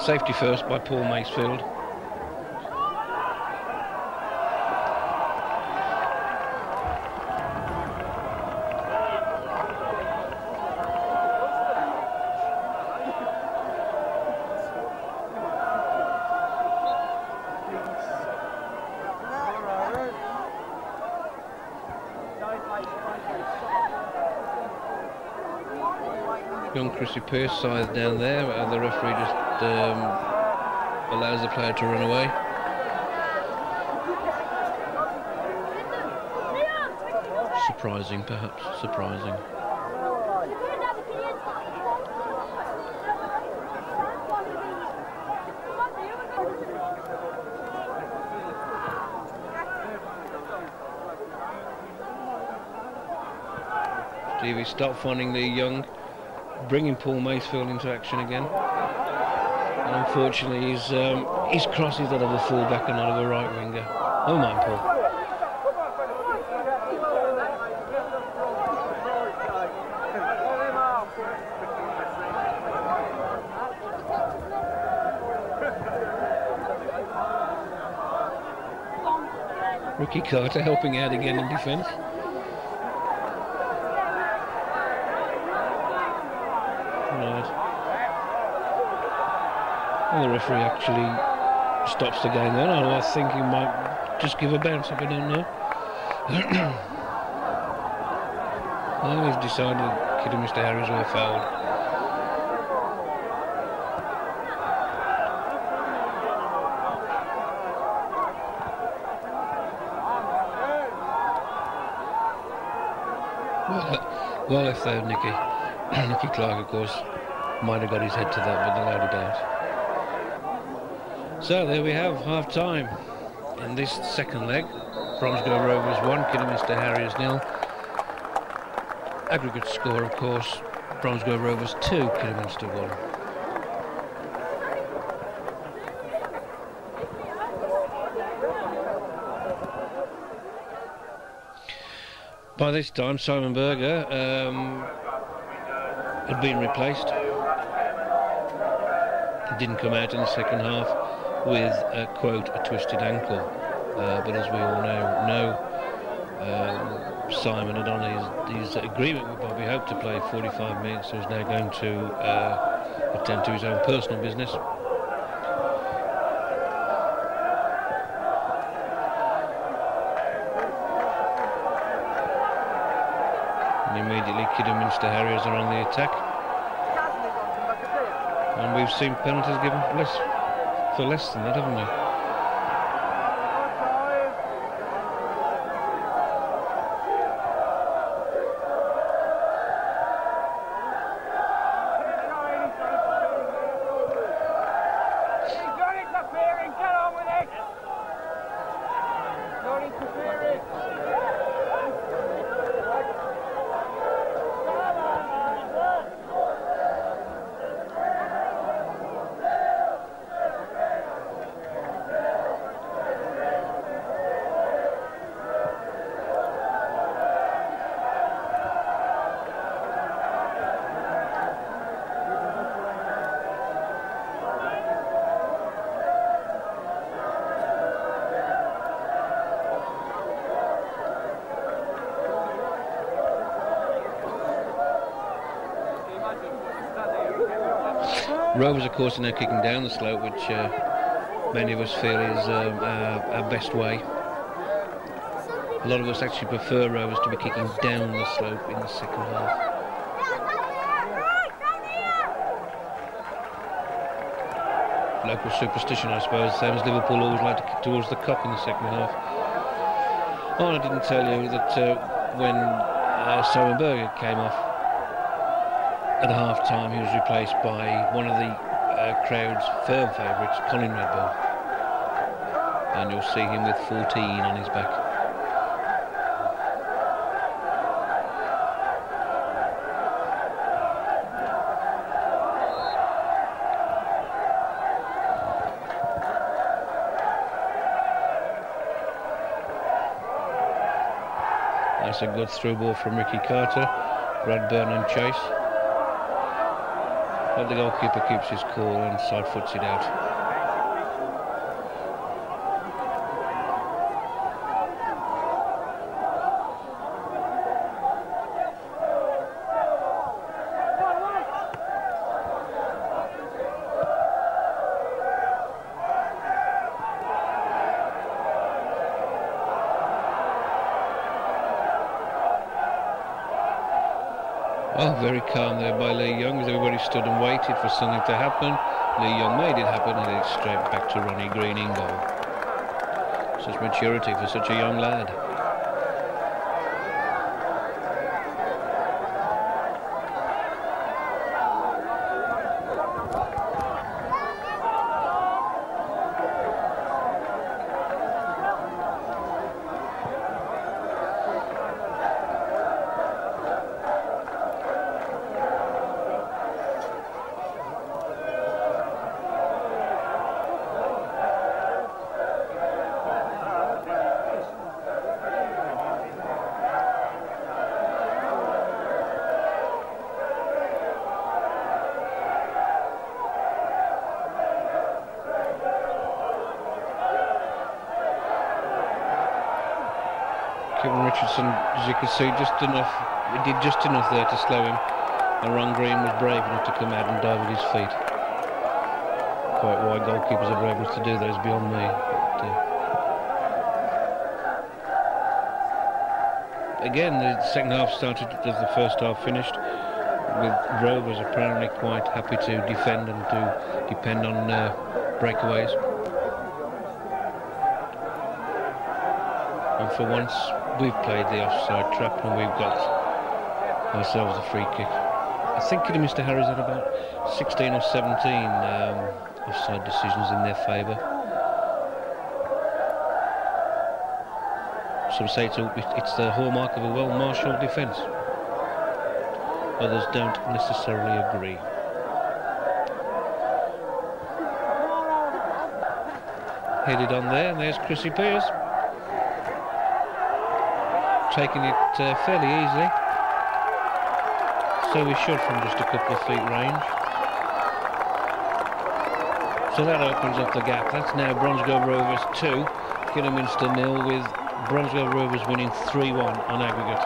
Safety first by Paul Macefield. Young Chrissy Pearce side down there, the referee just allows the player to run away. Surprising, perhaps, surprising. Stevie stopped finding the young, bringing Paul Macefield into action again. And unfortunately, he's crossed his head of a full-back and not of a right winger. Oh my, Paul. Ricky Carter helping out again in defence. And the referee actually stops the game then. I think he might just give a bounce if I don't know. Well, we've decided Kidderminster Harriers were fouled. Well left there, Nicky. Nicky Clark, of course, might have got his head to that, but allowed it out. So there we have half-time in this second leg. Bromsgrove Rovers 1, Kidderminster Harriers 0. Aggregate score, of course, Bromsgrove Rovers 2, Kidderminster 1. By this time, Simon Berger had been replaced. He didn't come out in the second half with, quote, a twisted ankle. But as we all know, Simon had on his agreement with Bobby Hope to play 45 minutes, so he's now going to attend to his own personal business. And immediately Kidderminster Harriers are on the attack. And we've seen penalties given for less than that, haven't we? Rovers, of course, are now kicking down the slope, which many of us feel is our best way. A lot of us actually prefer Rovers to be kicking down the slope in the second half. Local superstition, I suppose, same as Liverpool always like to kick towards the cup in the second half. Oh, and I didn't tell you that when Simon Berger came off at half-time, he was replaced by one of the crowd's firm favourites, Colin Redbone. And you'll see him with 14 on his back. That's a good through ball from Ricky Carter. Radburn and chase. But the goalkeeper keeps his cool and side foots it out. Oh, very calm there by Lee Young, as everybody stood and waited for something to happen. Lee Young made it happen, and it's straight back to Ronnie Green in goal. Such maturity for such a young lad. Kevin Richardson, as you can see, just enough. He did just enough there to slow him, and Ron Green was brave enough to come out and dive at his feet. Quite why goalkeepers are brave enough to do that is beyond me. But, again, the second half started as the first half finished, with Rovers apparently quite happy to defend and to depend on breakaways. And for once, we've played the offside trap and we've got ourselves a free kick. I think Kidderminster Harriers had about 16 or 17 offside decisions in their favour. Some say it's the hallmark of a well-marshalled defence. Others don't necessarily agree. Headed on there, and there's Chrissy Pearce. Taking it fairly easily, so we should from just a couple of feet range. So that opens up the gap. That's now Bromsgrove Rovers 2, Kidderminster 0, with Bromsgrove Rovers winning 3-1 on aggregate.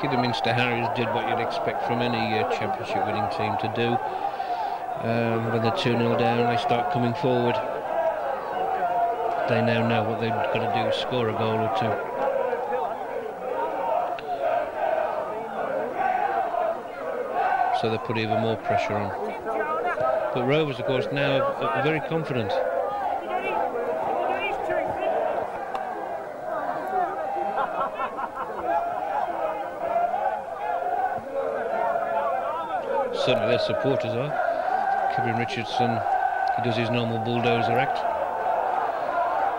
Kidderminster Harriers did what you'd expect from any championship winning team to do. When they're 2-0 down, they start coming forward. They now know what they've got to do is score a goal or two. So they put even more pressure on. But Rovers, of course, now are very confident. Certainly their supporters are. Kevin Richardson, he does his normal bulldozer act.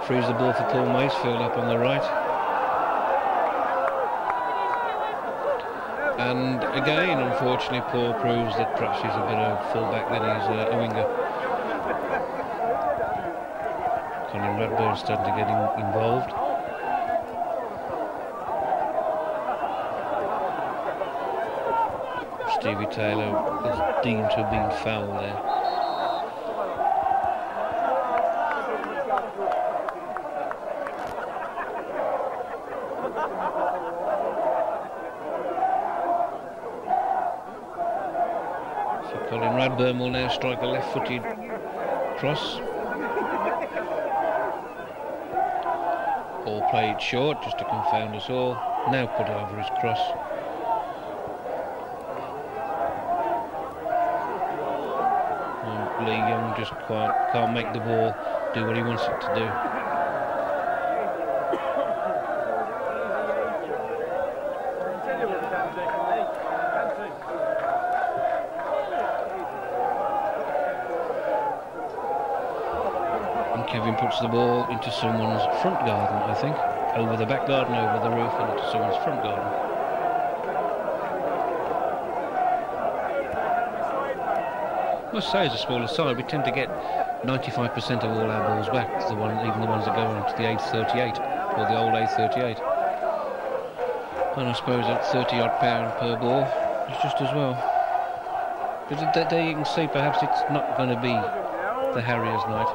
Frees the ball for Paul Macefield up on the right. And again, unfortunately, Paul proves that perhaps he's a bit of a full-back than he's a winger. Colin Radburn starting to get involved. Stevie Taylor was deemed to have been foul there. So Colin Radburn will now strike a left-footed cross. Or play it short just to confound us all. Now put over his cross. Lee Young just can't make the ball do what he wants it to do. Kevin puts the ball into someone's front garden, I think. Over the back garden, over the roof, and into someone's front garden. I must say, as a smaller side, we tend to get 95% of all our balls back, even the ones that go onto the 838, or the old 838. And I suppose at 30-odd pound per ball, it's just as well. But there you can see, perhaps it's not going to be the Harriers' night.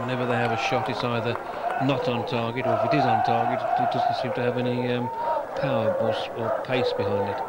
Whenever they have a shot, it's either not on target, or if it is on target, it doesn't seem to have any power or pace behind it.